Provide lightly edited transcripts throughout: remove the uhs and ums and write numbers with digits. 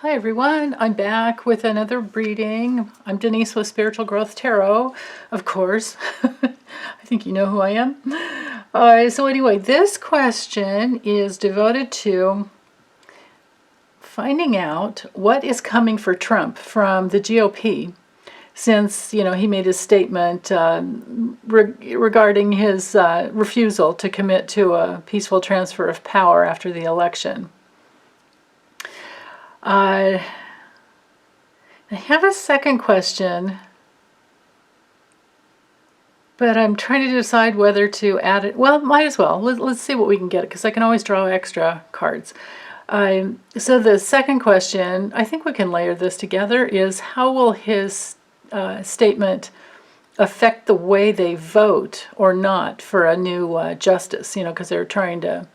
Hi everyone, I'm back with another reading. I'm Denise with Spiritual Growth Tarot, of course. I think you know who I am. So anyway, this question is devoted to finding out what is coming for Trump from the GOP since, he made his statement regarding his refusal to commit to a peaceful transfer of power after the election. I have a second question, but I'm trying to decide whether to add it. Well, might as well. Let's see what we can get, because I can always draw extra cards. So the second question, I think we can layer this together, is how will his statement affect the way they vote or not for a new justice? Because they're trying to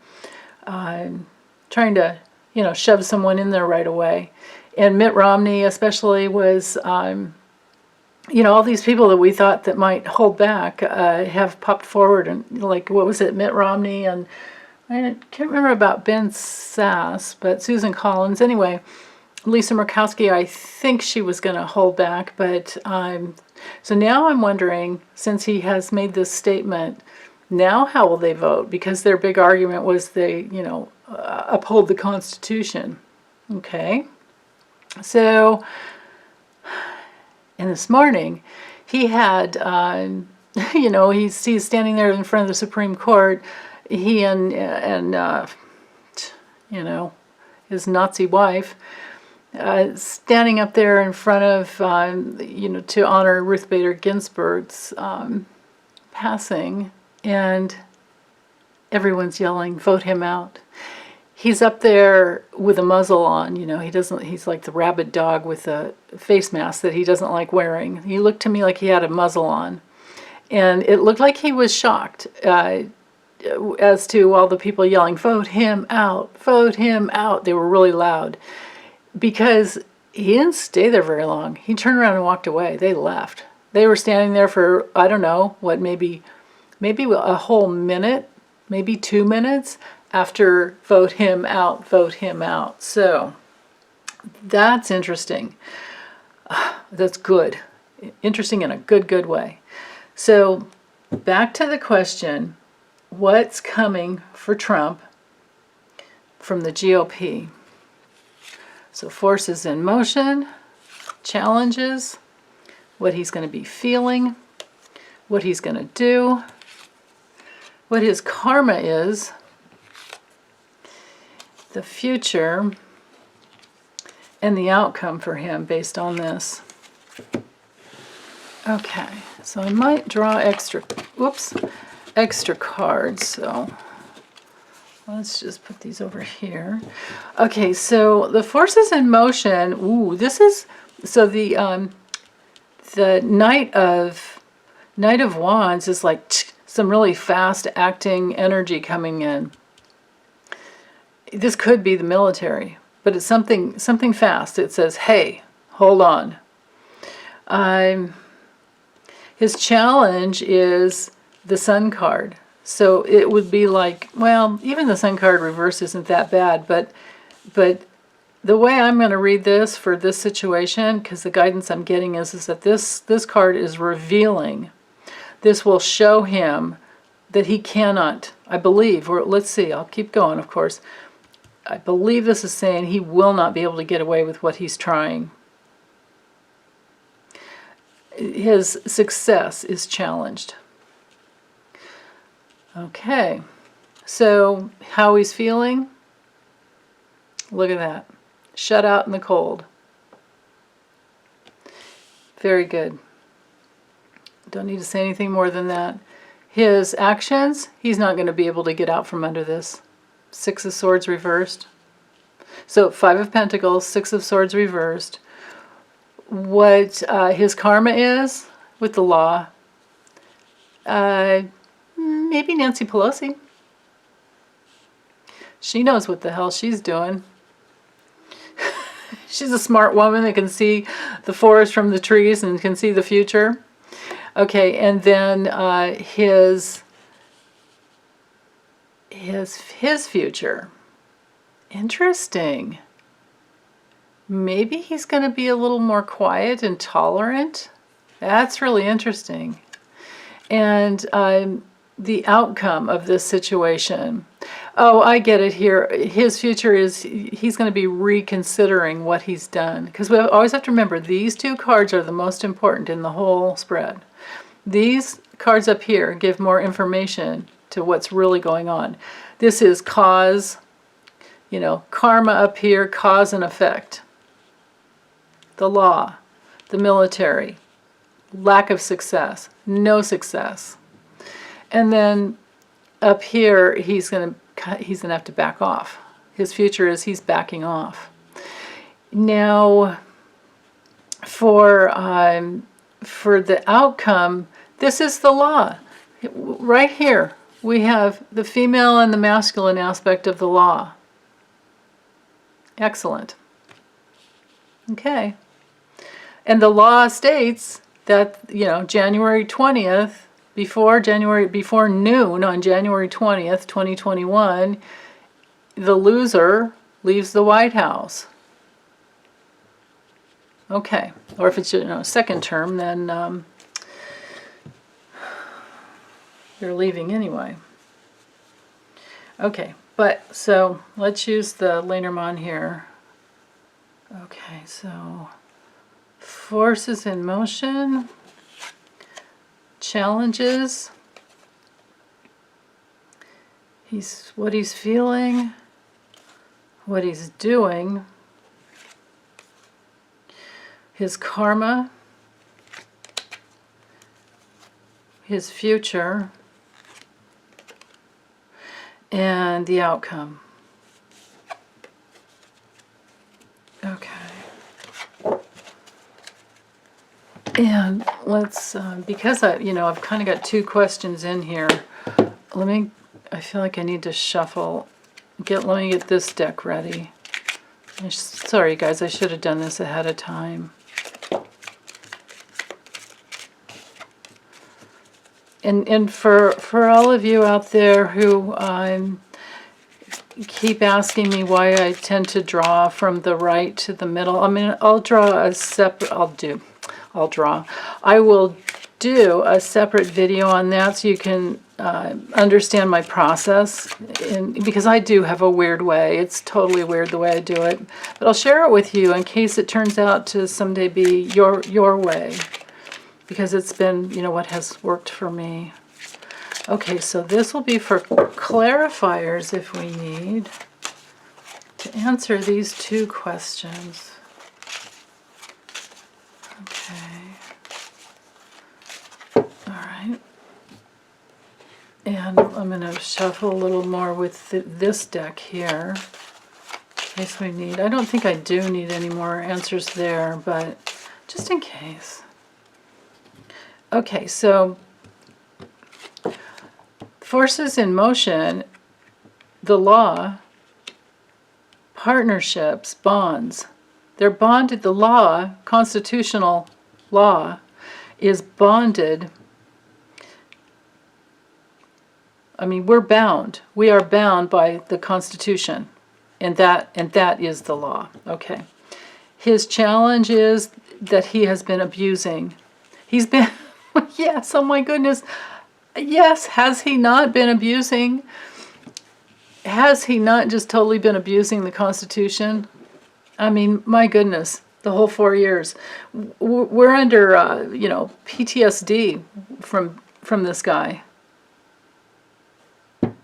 shove someone in there right away. And Mitt Romney especially was, all these people that we thought that might hold back have popped forward. And like, what was it, Mitt Romney, and I can't remember about Ben Sass, but Susan Collins. Anyway, Lisa Murkowski, I think she was going to hold back. But so now I'm wondering, since he has made this statement, now how will they vote? Because their big argument was they, uphold the Constitution. Okay. So, and this morning, he had, he's standing there in front of the Supreme Court. He and his Nazi wife, standing up there in front of, to honor Ruth Bader Ginsburg's passing, and everyone's yelling, "Vote him out." He's up there with a muzzle on, he's like the rabid dog with a face mask that he doesn't like wearing. He looked to me like he had a muzzle on. And it looked like he was shocked as to all the people yelling, "Vote him out, vote him out." They were really loud because he didn't stay there very long. He turned around and walked away. They left. They were standing there for, I don't know, maybe a whole minute, maybe 2 minutes after "vote him out, vote him out." So that's interesting. That's good. Interesting in a good way. So back to the question, what's coming for Trump from the GOP? So forces in motion, challenges, what he's going to be feeling, what he's going to do, what his karma is, the future, and the outcome for him based on this. Okay, so I might draw extra cards, so let's just put these over here. Okay, so the forces in motion, this is, so the Knight of Wands is like some really fast acting energy coming in. This could be the military, but it's something fast. It says, "Hey, hold on." His challenge is the Sun card. So it would be like, well, even the Sun card reverse isn't that bad, but the way I'm going to read this for this situation, because the guidance I'm getting is that this card is revealing. This will show him that he cannot, I believe, or let's see, I'll keep going, of course. I believe this is saying he will not be able to get away with what he's trying. His success is challenged. Okay, so how he's feeling? Look at that. Shut out in the cold. Very good. Don't need to say anything more than that. His actions, he's not going to be able to get out from under this. Six of Swords reversed. So 5 of Pentacles, 6 of Swords reversed. What his karma is with the law, maybe Nancy Pelosi. She knows what the hell she's doing. She's a smart woman that can see the forest from the trees and can see the future. Okay, and then his future. Interesting. maybe he's going to be a little more quiet and tolerant. That's really interesting. And the outcome of this situation. Oh, I get it here. His future is he's going to be reconsidering what he's done. Because we always have to remember, these two cards are the most important in the whole spread. These cards up here give more information to what's really going on. This is cause, you know, karma up here, cause and effect. The law, the military, lack of success, no success. And then up here, he's gonna have to back off. His future is he's backing off. Now, for the outcome, this is the law. Right here, we have the female and the masculine aspect of the law. Excellent. Okay. And the law states that, you know, January 20th, before noon on January 20th, 2021, the loser leaves the White House. Okay. Or if it's, you know, second term, then they're leaving anyway. Okay. But, so, let's use the Lenormand here. Okay, so forces in motion, challenges, what he's feeling, what he's doing, his karma, his future, and the outcome. Okay. And let's, because I've kind of got two questions in here. I feel like I need to shuffle. Let me get this deck ready. Sorry guys, I should have done this ahead of time. And for all of you out there who keep asking me why I tend to draw from the right to the middle, I mean, I will do a separate video on that so you can understand my process, because I do have a weird way. It's totally weird the way I do it. But I'll share it with you in case it turns out to someday be your way, because it's been, you know, what has worked for me. Okay, so this will be for clarifiers if we need to answer these two questions. Okay. All right. And I'm going to shuffle a little more with this deck here, in case we need. I don't think I do need any more answers there, but just in case. Okay, so forces in motion, the law, partnerships, bonds. They're bonded. The law, constitutional law, is bonded. I mean, we're bound. We are bound by the Constitution, and that is the law. Okay. His challenge is that he has been abusing. He's been, yes, oh my goodness. Yes, has he not been abusing? Has he not just totally been abusing the Constitution? I mean, my goodness, the whole 4 years. We're under, PTSD from this guy.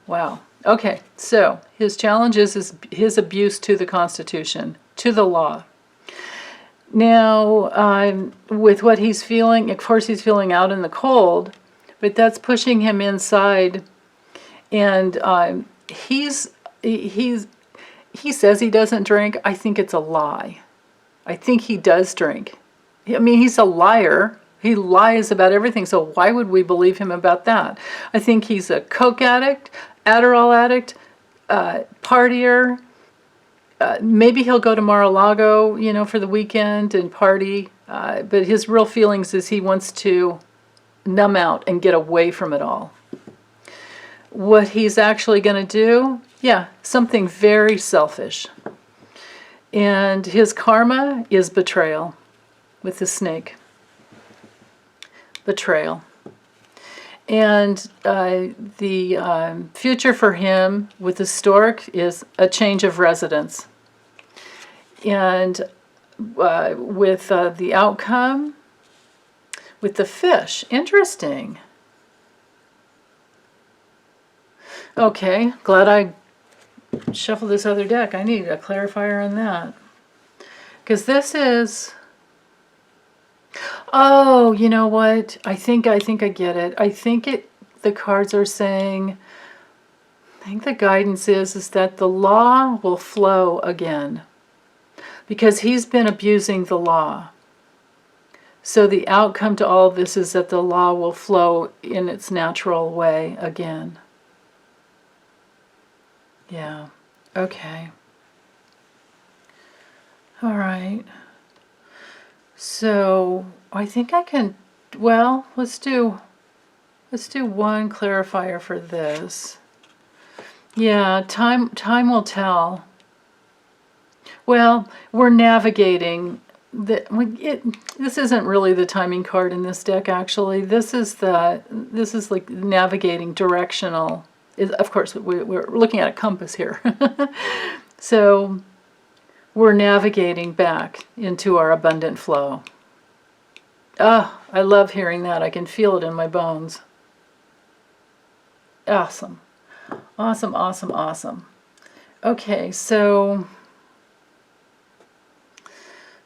Wow. Okay, so his challenge is his abuse to the Constitution, to the law. Now, with what he's feeling, of course he's feeling out in the cold, but that's pushing him inside. And he says he doesn't drink. I think it's a lie. I think he does drink. I mean, he's a liar. He lies about everything, so why would we believe him about that? I think he's a Coke addict, Adderall addict, partier. Maybe he'll go to Mar-a-Lago, for the weekend and party. But his real feelings is he wants to numb out and get away from it all. What he's actually going to do, yeah, something very selfish. And his karma is betrayal with the snake. Betrayal. And the future for him with the stork is a change of residence. And with the outcome, with the fish, interesting. Okay, glad I shuffled this other deck. I need a clarifier on that. Because this is... Oh, you know what? I think I get it. I think the cards are saying, I think the guidance is that the law will flow again. Because he's been abusing the law. So the outcome to all of this is that the law will flow in its natural way again. Yeah. Okay. All right. So I think I can, well, let's do one clarifier for this. Yeah, time will tell. Well, we're navigating. This isn't really the timing card in this deck, actually. This is like navigating, directional. Of course, we're looking at a compass here. So we're navigating back into our abundant flow. Ah, I love hearing that. I can feel it in my bones. Awesome. Awesome, awesome, awesome. Okay, so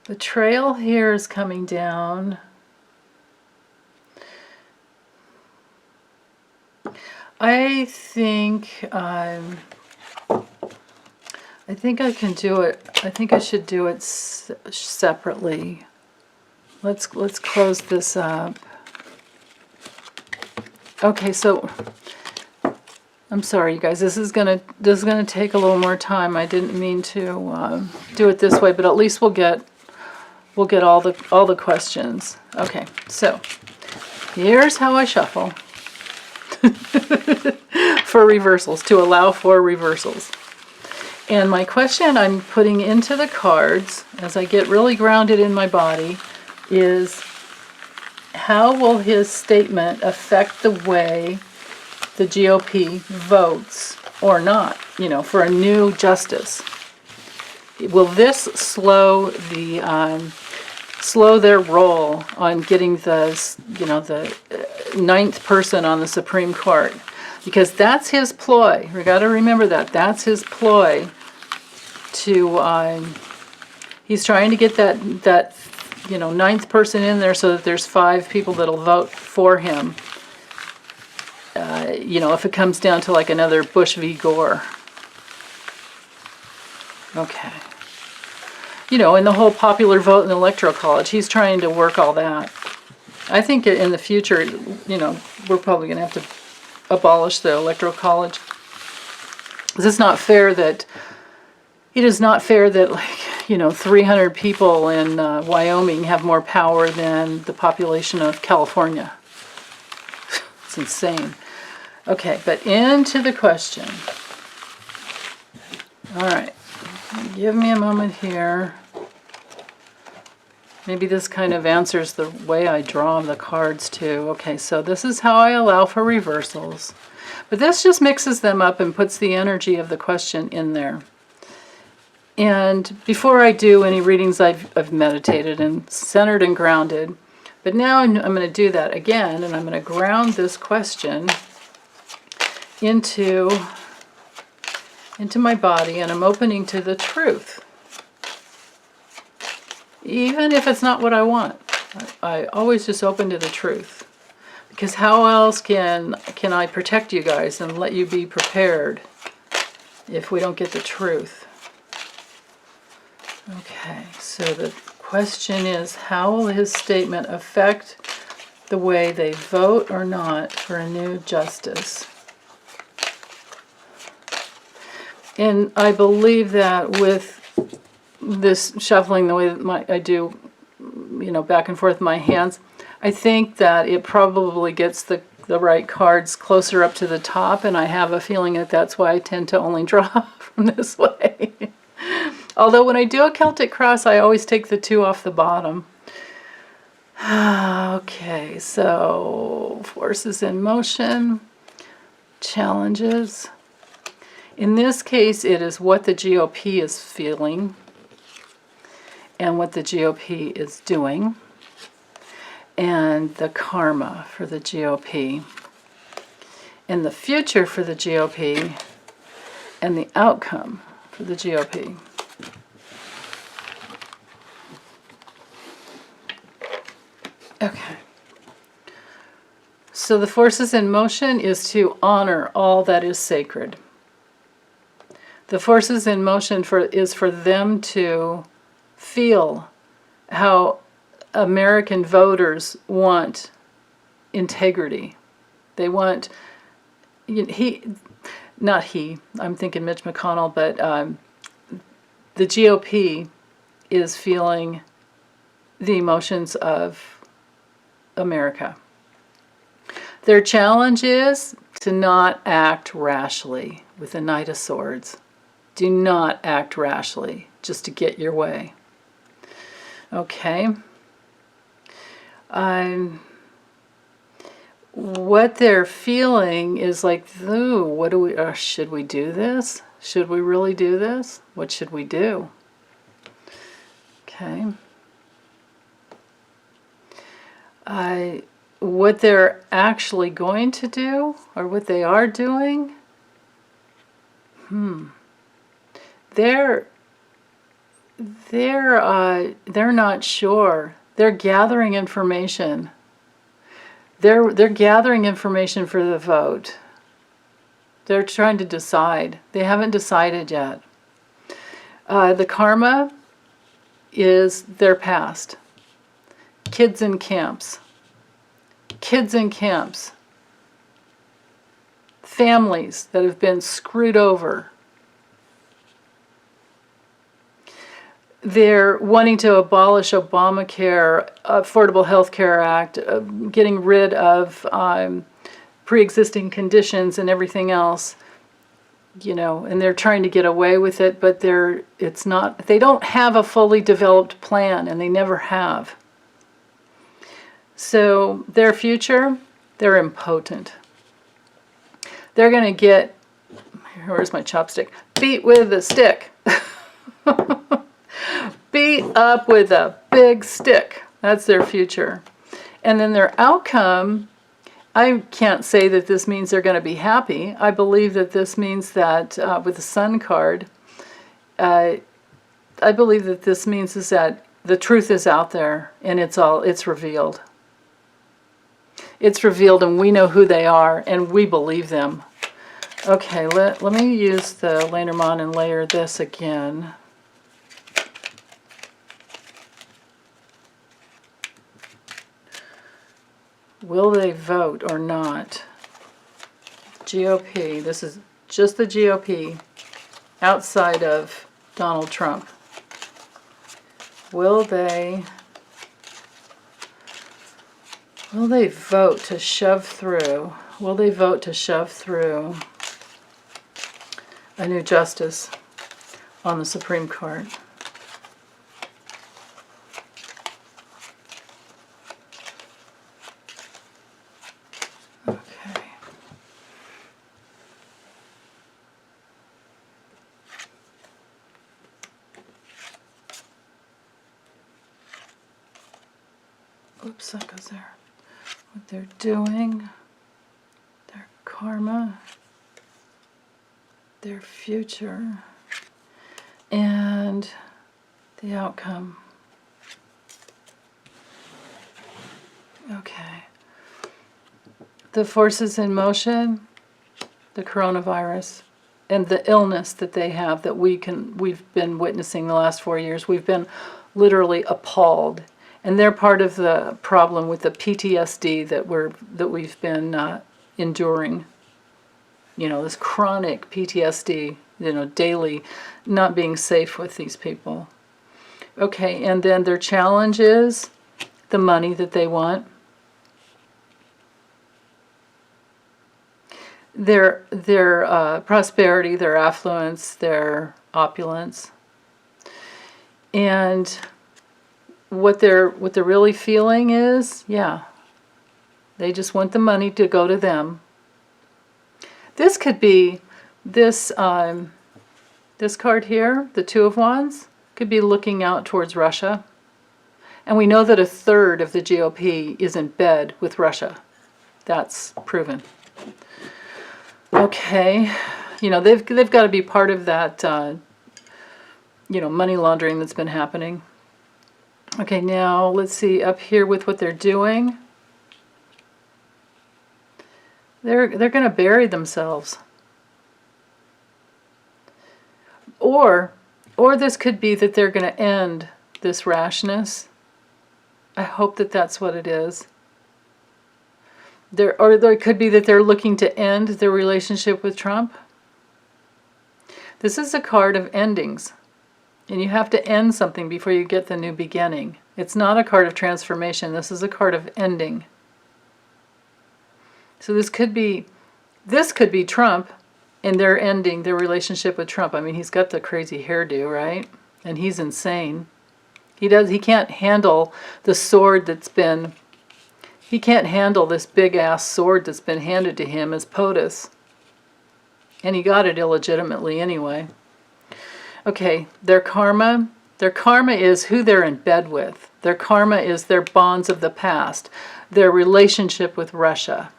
the trail here is coming down. I think I can do it. I think I should do it separately. Let's close this up. Okay, so I'm sorry, you guys. This is gonna take a little more time. I didn't mean to do it this way, but at least we'll get all the questions. Okay, so here's how I shuffle for reversals, to allow for reversals. And my question I'm putting into the cards as I get really grounded in my body is, how will his statement affect the way the GOP votes or not, for a new justice? Will this slow their roll on getting the ninth person on the Supreme Court? Because that's his ploy. We got to remember that. That's his ploy to, he's trying to get that ninth person in there so that there's 5 people that'll vote for him. If it comes down to like another Bush v. Gore. Okay. And the whole popular vote in the Electoral College, he's trying to work all that. I think in the future, we're probably going to have to abolish the Electoral College. It is not fair that 300 people in Wyoming have more power than the population of California. It's insane. Okay, but into the question. All right, give me a moment here. Maybe this kind of answers the way I draw the cards too. Okay, so this is how I allow for reversals. But this just mixes them up and puts the energy of the question in there. And before I do any readings, I've meditated and centered and grounded. But now I'm going to do that again, and I'm going to ground this question into my body, and I'm opening to the truth. Even if it's not what I want, I always just open to the truth. Because how else can I protect you guys and let you be prepared if we don't get the truth? Okay, so the question is, how will his statement affect the way they vote or not for a new justice? And I believe that with this shuffling the way that I do, back and forth my hands, I think that it probably gets the right cards closer up to the top, and I have a feeling that that's why I tend to only draw from this way. Although when I do a Celtic cross, I always take the 2 off the bottom. Okay, so forces in motion, challenges. In this case, it is what the GOP is feeling and what the GOP is doing, and the karma for the GOP, and the future for the GOP, and the outcome for the GOP. Okay. So the forces in motion is to honor all that is sacred. The forces in motion is for them to feel how American voters want integrity. They want, I'm thinking Mitch McConnell, but the GOP is feeling the emotions of America. Their challenge is to not act rashly with the Knight of Swords. Do not act rashly just to get your way. Okay. What they're feeling is like, ooh, what do we, should we do this? Should we really do this? What should we do? Okay. What they're actually going to do, or what they are doing, they're not sure. They're gathering information. They're gathering information for the vote. They're trying to decide. They haven't decided yet. The karma is their past. Kids in camps. Kids in camps. Families that have been screwed over. They're wanting to abolish Obamacare, Affordable Health Care Act, getting rid of pre-existing conditions and everything else, and they're trying to get away with it, but they don't have a fully developed plan, and they never have. So their future, they're impotent. They're going to get, where's my chopstick? Beat with a stick. Beat up with a big stick. That's their future. And then their outcome, I can't say that this means they're going to be happy. I believe that this means that with the Sun card, I believe that this means is that the truth is out there and it's revealed. It's revealed and we know who they are and we believe them. Okay, let me use the Lenormand and layer this again. Will they vote or not? GOP, this is just the GOP outside of Donald Trump. Will they vote to shove through? Will they vote to shove through a new justice on the Supreme Court? Oops, that goes there. What they're doing, their karma, their future, and the outcome. Okay. The forces in motion, the coronavirus, and the illness that they have that we've been witnessing the last 4 years. We've been literally appalled. And they're part of the problem with the PTSD that we've been enduring. This chronic PTSD, daily not being safe with these people. Okay, and then their challenge is the money that they want. Their prosperity, their affluence, their opulence. And what they're really feeling is, yeah, they just want the money to go to them. This could be this this card here, the Two of Wands, could be looking out towards Russia. And we know that a third of the GOP is in bed with Russia. That's proven. Okay, you know, they've got to be part of that, you know, money laundering that's been happening. Okay, now let's see up here with what they're doing. They're going to bury themselves. Or this could be that they're going to end this rashness. I hope that that's what it is. Or there could be that they're looking to end their relationship with Trump. This is a card of endings. And you have to end something before you get the new beginning. It's not a card of transformation. This is a card of ending. So this could be Trump, and they're ending their relationship with Trump. I mean, he's got the crazy hairdo, right? And he's insane. He can't handle the sword that's been, he can't handle this big ass sword that's been handed to him as POTUS. And he got it illegitimately anyway. Okay, their karma is who they're in bed with. Their karma is their bonds of the past, their relationship with Russia.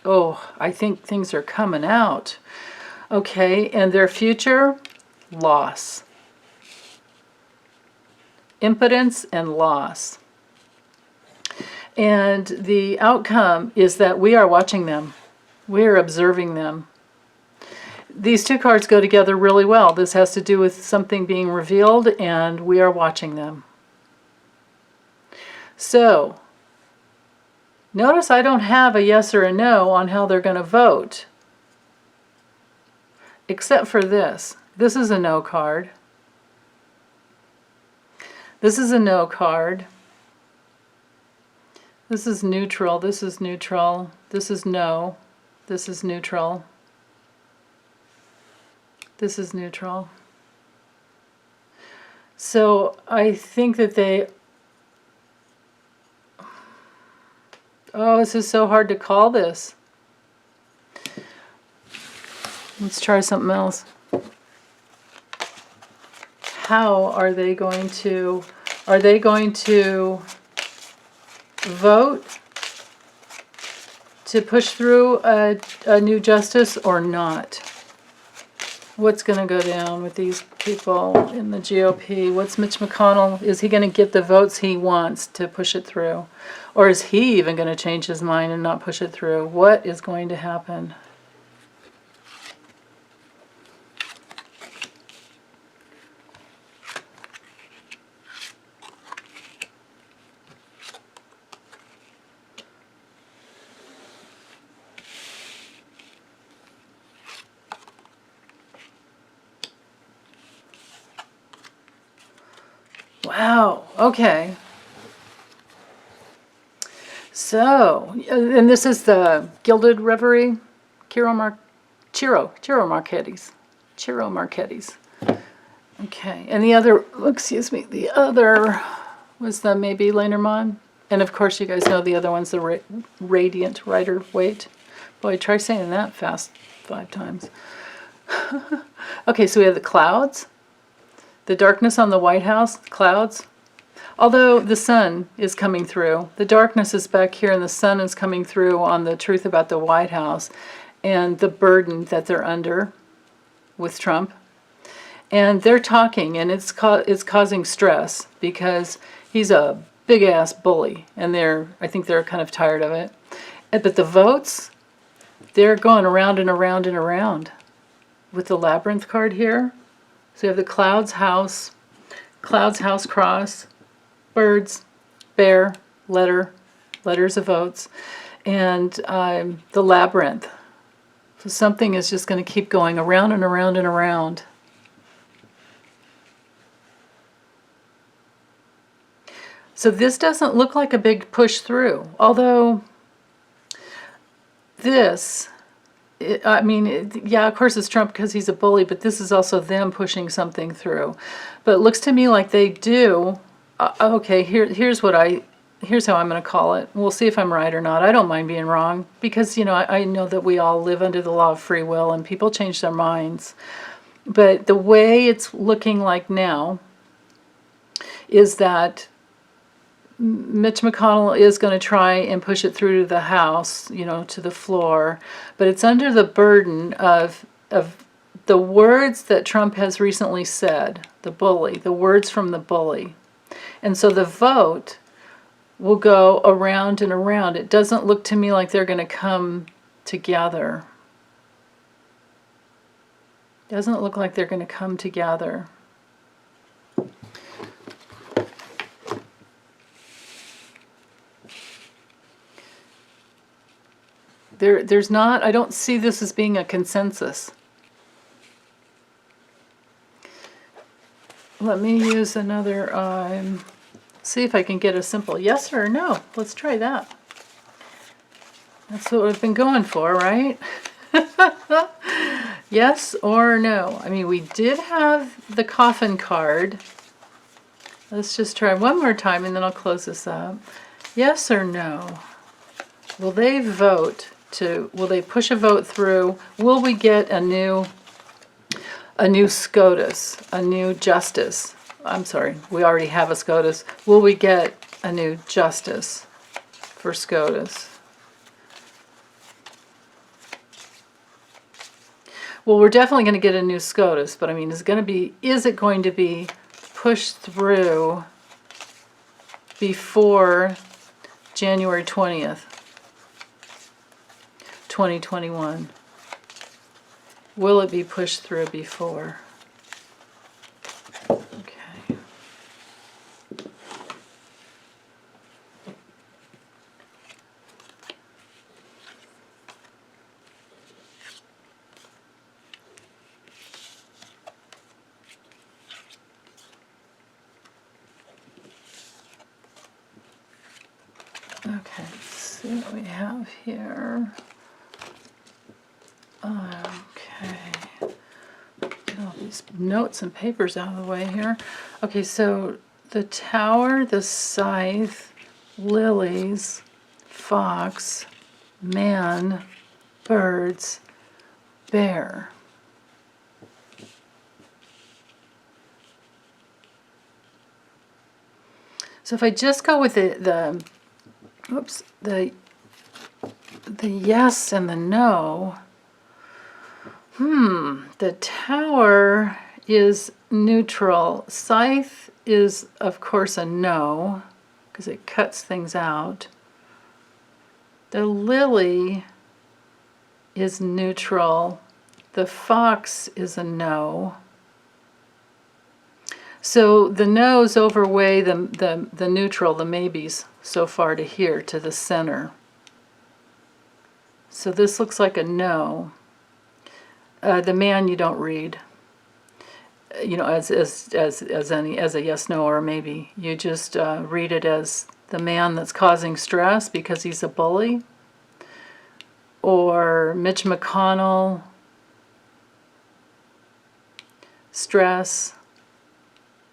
Oh, I think things are coming out. Okay, and their future, loss. Impotence and loss. And the outcome is that we are watching them. We are observing them. These two cards go together really well. This has to do with something being revealed, and we are watching them. So, notice I don't have a yes or a no on how they're going to vote. Except for this. This is a no card. This is a no card. This is neutral. This is neutral. This is no. This is neutral. This is neutral. So I think that they... Oh, this is so hard to call this. Let's try something else. How are they going to... Are they going to vote to push through a new justice or not? What's going to go down with these people in the GOP? What's Mitch McConnell? Is he going to get the votes he wants to push it through? Or is he even going to change his mind and not push it through? What is going to happen? Wow, okay. So, and this is the Gilded Reverie, Ciro Marchetti's. Okay, and the other, excuse me, the other was the maybe Lenormand. And of course you guys know the other one's the Radiant Rider Waite. Boy, try saying that fast 5 times. Okay, so we have the clouds. The darkness on the White House, clouds. Although the sun is coming through, the darkness is back here and the sun is coming through on the truth about the White House and the burden that they're under with Trump. And they're talking, and it's causing stress because he's a big-ass bully, and I think they're kind of tired of it. But the votes, they're going around and around and around with the Labyrinth card here. So you have the Clouds House cross, birds, bear, letters of votes, and the Labyrinth. So something is just going to keep going around and around and around. So this doesn't look like a big push through, although this I mean, yeah, of course it's Trump because he's a bully, but this is also them pushing something through. But it looks to me like they do. Okay, here's how I'm going to call it. We'll see if I'm right or not. I don't mind being wrong because, you know, I know that we all live under the law of free will and people change their minds. But the way it's looking like now is that Mitch McConnell is going to try and push it through to the House, you know, to the floor, but it's under the burden of the words that Trump has recently said, the bully, the words from the bully. And so the vote will go around and around. It doesn't look to me like they're going to come together. Doesn't look like they're going to come together. There's not, I don't see this as being a consensus. Let me use another, see if I can get a simple yes or no. Let's try that. That's what we've been going for, right? Yes or no. I mean, we did have the coffin card. Let's just try one more time and then I'll close this up. Yes or no? Will they vote will they push a vote through? Will we get a new SCOTUS, a new justice? I'm sorry, we already have a SCOTUS. Will we get a new justice for SCOTUS? Well, we're definitely going to get a new SCOTUS, but I mean, is it going to be pushed through before January 20th? 2021. Will it be pushed through before? Okay. Okay, let's see what we have here. Okay, get all these notes and papers out of the way here. Okay, so the tower, the scythe, lilies, fox, man, birds, bear. So if I just go with the yes and the no. The tower is neutral. Scythe is, of course, a no, because it cuts things out. The lily is neutral. The fox is a no. So the no's overweigh the neutral, the maybes, so far to here, to the center. So this looks like a no. The man you don't read, you know, as a yes, no, or a maybe. You just read it as the man that's causing stress because he's a bully, or Mitch McConnell, stress,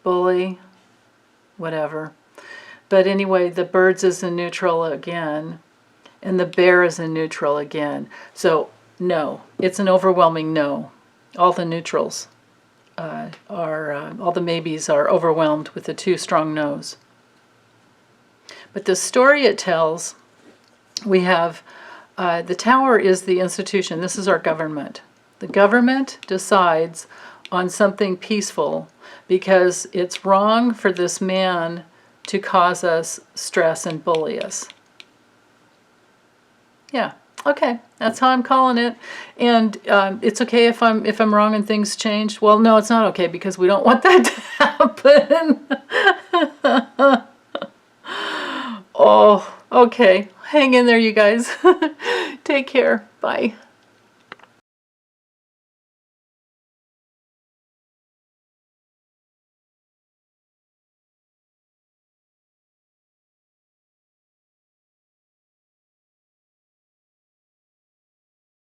bully, whatever. But anyway, the birds is in neutral again, and the bear is in neutral again. So no, it's an overwhelming no. All the neutrals all the maybes are overwhelmed with the two strong no's. But the story it tells, we have the tower is the institution. This is our government. The government decides on something peaceful because it's wrong for this man to cause us stress and bully us. Yeah. Okay, that's how I'm calling it, and it's okay if I'm wrong and things change. Well, no, it's not okay because we don't want that to happen. Oh, okay. Hang in there, you guys. Take care. Bye.